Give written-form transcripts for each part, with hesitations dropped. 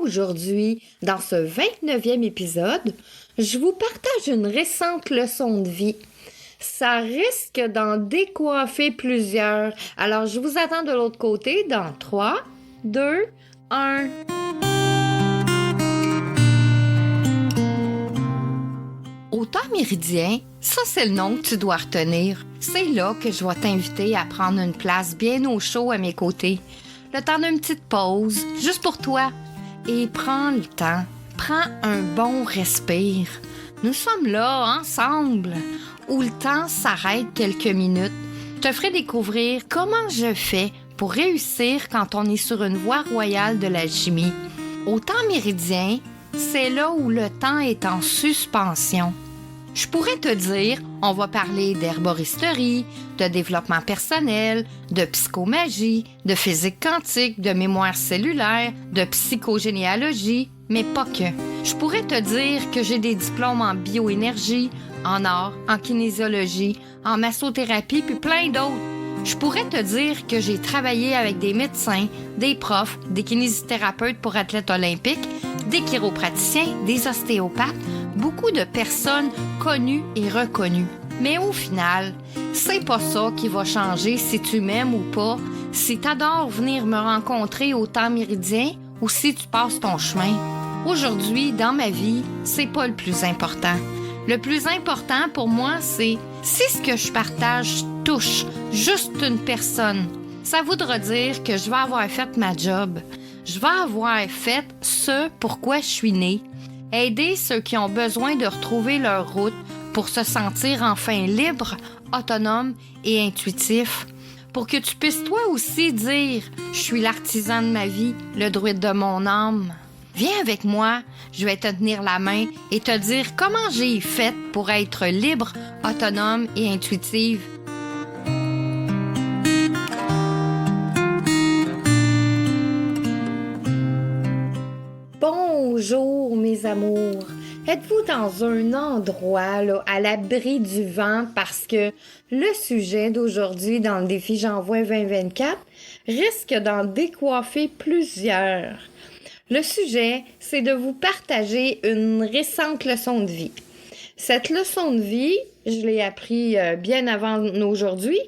Aujourd'hui, dans ce 29e épisode, je vous partage une récente leçon de vie. Ça risque d'en décoiffer plusieurs. Alors, je vous attends de l'autre côté dans 3, 2, 1. Au temps méridien, ça c'est le nom que tu dois retenir. C'est là que je vais t'inviter à prendre une place bien au chaud à mes côtés. Le temps d'une petite pause, juste pour toi. Et prends le temps, prends un bon respire. Nous sommes là, ensemble, où le temps s'arrête quelques minutes. Je te ferai découvrir comment je fais pour réussir quand on est sur une voie royale de l'alchimie. Au temps méridien, c'est là où le temps est en suspension. Je pourrais te dire, on va parler d'herboristerie, de développement personnel, de psychomagie, de physique quantique, de mémoire cellulaire, de psychogénéalogie, mais pas que. Je pourrais te dire que j'ai des diplômes en bioénergie, en art, en kinésiologie, en massothérapie, puis plein d'autres. Je pourrais te dire que j'ai travaillé avec des médecins, des profs, des kinésithérapeutes pour athlètes olympiques, des chiropraticiens, des ostéopathes, beaucoup de personnes connues et reconnues. Mais au final, c'est pas ça qui va changer si tu m'aimes ou pas, si t'adores venir me rencontrer au temps méridien ou si tu passes ton chemin. Aujourd'hui, dans ma vie, c'est pas le plus important. Le plus important pour moi, c'est si ce que je partage touche juste une personne, ça voudra dire que je vais avoir fait ma job. Je vais avoir fait ce pourquoi je suis née. Aider ceux qui ont besoin de retrouver leur route pour se sentir enfin libre, autonome et intuitif. Pour que tu puisses toi aussi dire « Je suis l'artisan de ma vie, le druide de mon âme ». Viens avec moi, je vais te tenir la main et te dire comment j'ai fait pour être libre, autonome et intuitive. Bonjour mes amours, êtes-vous dans un endroit là, à l'abri du vent parce que le sujet d'aujourd'hui dans le défi J'envoie 2024 risque d'en décoiffer plusieurs. Le sujet, c'est de vous partager une récente leçon de vie. Cette leçon de vie, je l'ai appris bien avant aujourd'hui,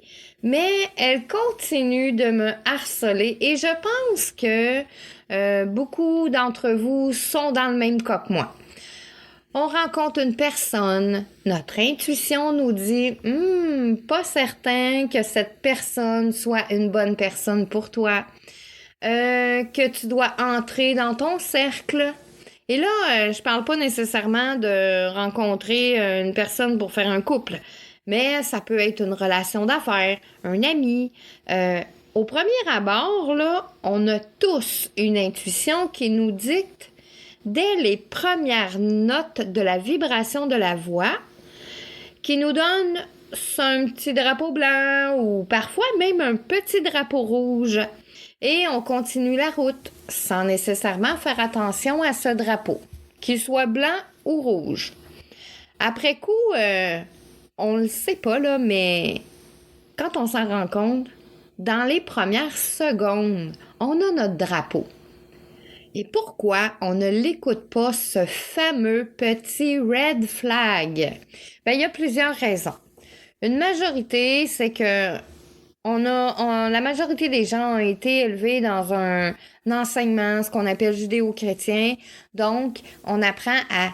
mais elle continue de me harceler et je pense que beaucoup d'entre vous sont dans le même cas que moi. On rencontre une personne, notre intuition nous dit « pas certain que cette personne soit une bonne personne pour toi ». Que tu dois entrer dans ton cercle. Et là, je parle pas nécessairement de rencontrer une personne pour faire un couple, mais ça peut être une relation d'affaires, un ami. Au premier abord, là, on a tous une intuition qui nous dicte dès les premières notes de la vibration de la voix, qui nous donne un petit drapeau blanc ou parfois même un petit drapeau rouge. Et on continue la route sans nécessairement faire attention à ce drapeau, qu'il soit blanc ou rouge. Après coup, on le sait pas, là, mais quand on s'en rend compte, dans les premières secondes, on a notre drapeau. Et pourquoi on ne l'écoute pas, ce fameux petit red flag? Bien, il y a plusieurs raisons. Une majorité, c'est que la majorité des gens ont été élevés dans un enseignement, ce qu'on appelle judéo-chrétien. Donc, on apprend à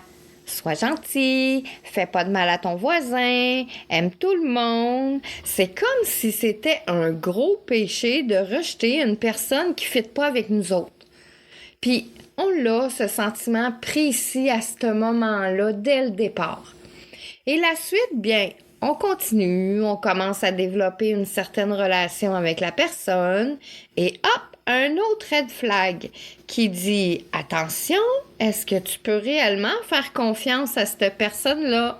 sois gentil, fais pas de mal à ton voisin, aime tout le monde. C'est comme si c'était un gros péché de rejeter une personne qui ne fit pas avec nous autres. Puis, on a ce sentiment précis à ce moment-là, dès le départ. Et la suite, bien, on continue, on commence à développer une certaine relation avec la personne et hop, un autre red flag qui dit « Attention, est-ce que tu peux réellement faire confiance à cette personne-là? »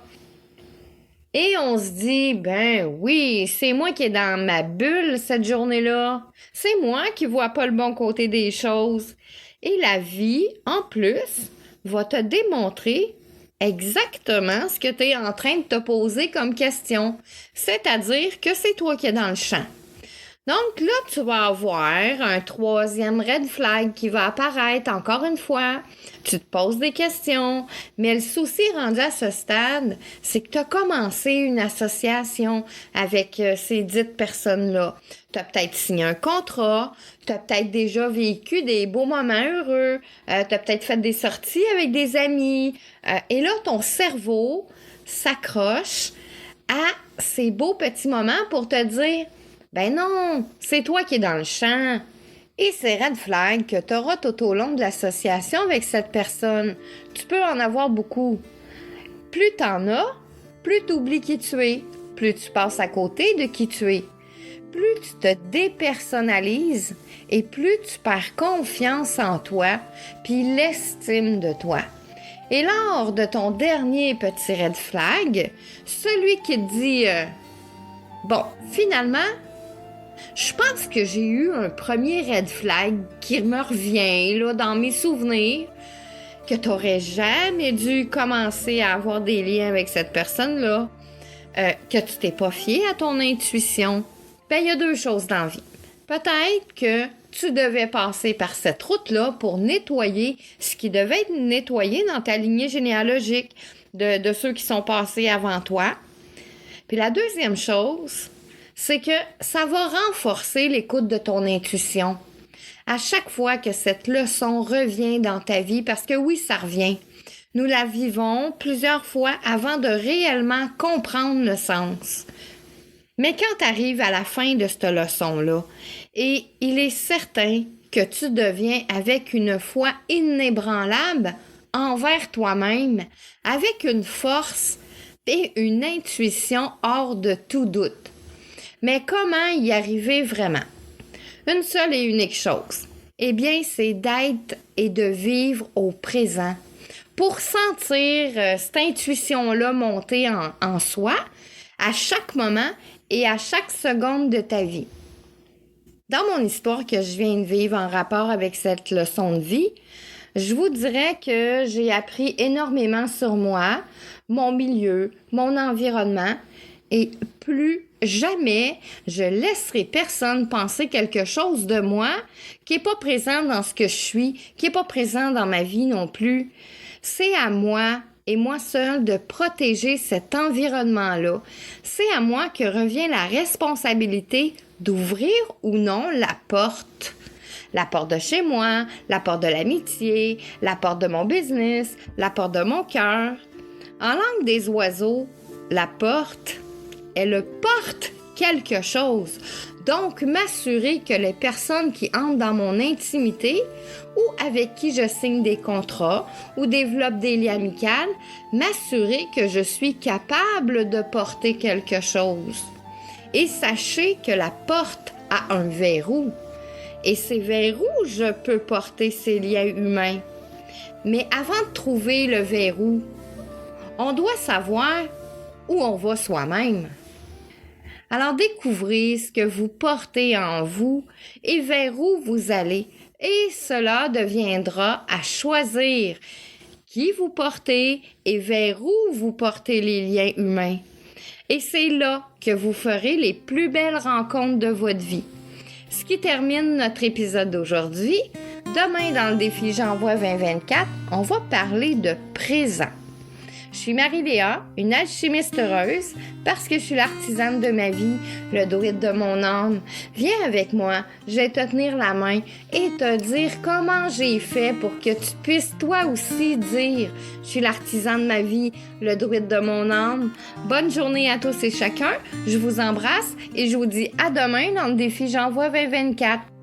Et on se dit « Ben oui, c'est moi qui est dans ma bulle cette journée-là. C'est moi qui vois pas le bon côté des choses. » Et la vie, en plus, va te démontrer exactement ce que tu es en train de te poser comme question, c'est-à-dire que c'est toi qui es dans le champ. Donc là, tu vas avoir un troisième red flag qui va apparaître encore une fois. Tu te poses des questions, mais le souci rendu à ce stade, c'est que tu as commencé une association avec ces dites personnes-là. Tu as peut-être signé un contrat, tu as peut-être déjà vécu des beaux moments heureux, tu as peut-être fait des sorties avec des amis, et là, ton cerveau s'accroche à ces beaux petits moments pour te dire ben non, c'est toi qui es dans le champ. Et ces red flags que tu auras tout au long de l'association avec cette personne, tu peux en avoir beaucoup. Plus t'en as, plus tu oublies qui tu es, plus tu passes à côté de qui tu es. Plus tu te dépersonnalises et plus tu perds confiance en toi puis l'estime de toi. Et lors de ton dernier petit red flag, celui qui te dit bon, finalement, je pense que j'ai eu un premier red flag qui me revient là, dans mes souvenirs, que tu n'aurais jamais dû commencer à avoir des liens avec cette personne-là, que tu t'es pas fié à ton intuition. Ben, il y a deux choses dans la vie. Peut-être que tu devais passer par cette route-là pour nettoyer ce qui devait être nettoyé dans ta lignée généalogique de ceux qui sont passés avant toi. Puis la deuxième chose, c'est que ça va renforcer l'écoute de ton intuition. À chaque fois que cette leçon revient dans ta vie, parce que oui, ça revient, nous la vivons plusieurs fois avant de réellement comprendre le sens. Mais quand tu arrives à la fin de cette leçon-là, et il est certain que tu deviens avec une foi inébranlable envers toi-même, avec une force et une intuition hors de tout doute. Mais comment y arriver vraiment? Une seule et unique chose. Eh bien, c'est d'être et de vivre au présent. Pour sentir cette intuition-là monter en soi à chaque moment et à chaque seconde de ta vie. Dans mon histoire que je viens de vivre en rapport avec cette leçon de vie, je vous dirais que j'ai appris énormément sur moi, mon milieu, mon environnement, et plus jamais je laisserai personne penser quelque chose de moi qui n'est pas présent dans ce que je suis, qui n'est pas présent dans ma vie non plus. C'est à moi et moi seule de protéger cet environnement-là. C'est à moi que revient la responsabilité d'ouvrir ou non la porte. La porte de chez moi, la porte de l'amitié, la porte de mon business, la porte de mon cœur. En langue des oiseaux, la porte, elle porte quelque chose. Donc, m'assurer que les personnes qui entrent dans mon intimité ou avec qui je signe des contrats ou développe des liens amicaux, m'assurer que je suis capable de porter quelque chose. Et sachez que la porte a un verrou. Et ces verrous, je peux porter ces liens humains. Mais avant de trouver le verrou, on doit savoir où on va soi-même. Alors découvrez ce que vous portez en vous et vers où vous allez. Et cela deviendra à choisir qui vous portez et vers où vous portez les liens humains. Et c'est là que vous ferez les plus belles rencontres de votre vie. Ce qui termine notre épisode d'aujourd'hui. Demain, dans le défi J'envoie 2024, on va parler de présent. Je suis Marie-Léa, une alchimiste heureuse, parce que je suis l'artisane de ma vie, le druide de mon âme. Viens avec moi, je vais te tenir la main et te dire comment j'ai fait pour que tu puisses toi aussi dire « Je suis l'artisan de ma vie, le druide de mon âme ». Bonne journée à tous et chacun, je vous embrasse et je vous dis à demain dans le défi J'envoie 2024.